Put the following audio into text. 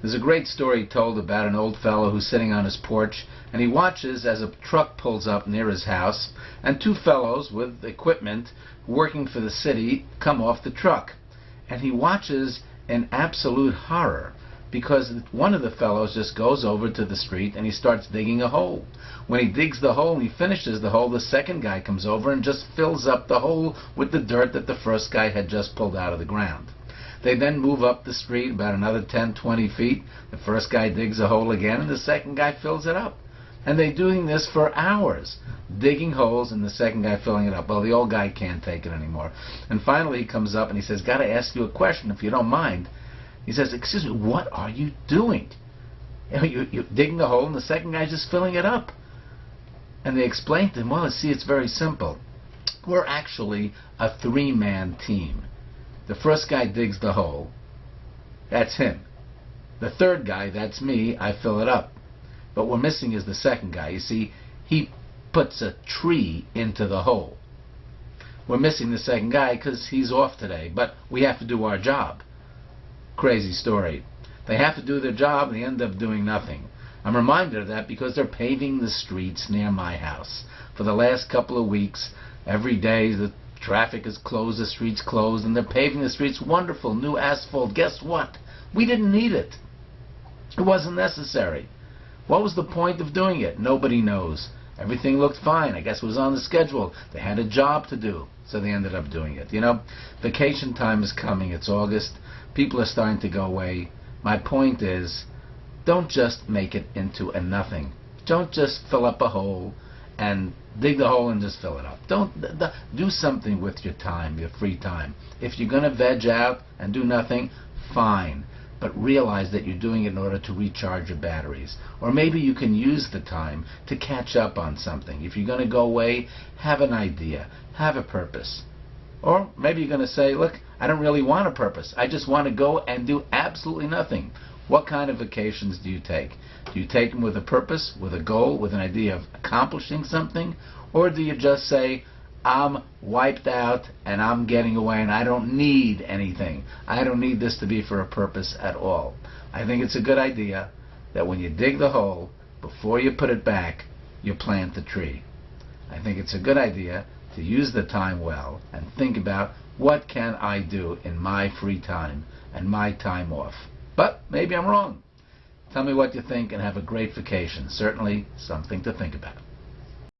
There's a great story told about an old fellow who's sitting on his porch, and he watches as a truck pulls up near his house, and two fellows with equipment working for the city come off the truck. And he watches in absolute horror, because one of the fellows just goes over to the street and he starts digging a hole. When he digs the hole and he finishes the hole, the second guy comes over and just fills up the hole with the dirt that the first guy had just pulled out of the ground. They then move up the street about another 10-20 feet. The first guy digs a hole again and the second guy fills it up. And they're doing this for hours, digging holes and the second guy filling it up. Well, the old guy can't take it anymore. And finally he comes up and he says, "Got to ask you a question if you don't mind." He says, "Excuse me, what are you doing? You're digging a hole and the second guy's just filling it up." And they explained to him, "Well, see, it's very simple. We're actually a three-man team. The first guy digs the hole. That's him. The third guy, that's me, I fill it up. But what we're missing is the second guy. You see, he puts a tree into the hole. We're missing the second guy because he's off today, but we have to do our job." Crazy story. They have to do their job and they end up doing nothing. I'm reminded of that because they're paving the streets near my house. For the last couple of weeks, every day the traffic is closed, the streets closed, and they're paving the streets. Wonderful, new asphalt. Guess what? We didn't need it. It wasn't necessary. What was the point of doing it? Nobody knows. Everything looked fine. I guess it was on the schedule. They had a job to do, so they ended up doing it. You know, vacation time is coming. It's August. People are starting to go away. My point is, don't just make it into a nothing. Don't just fill up a hole and dig the hole and just fill it up. Do something with your time, your free time. If you're going to veg out and do nothing, fine. But realize that you're doing it in order to recharge your batteries. Or maybe you can use the time to catch up on something. If you're going to go away, have an idea. Have a purpose. Or maybe you're going to say, look, I don't really want a purpose. I just want to go and do absolutely nothing. What kind of vacations do you take? Do you take them with a purpose, with a goal, with an idea of accomplishing something? Or do you just say, I'm wiped out and I'm getting away and I don't need anything. I don't need this to be for a purpose at all. I think it's a good idea that when you dig the hole, before you put it back, you plant the tree. I think it's a good idea to use the time well and think about what can I do in my free time and my time off. But maybe I'm wrong. Tell me what you think and have a great vacation. Certainly something to think about.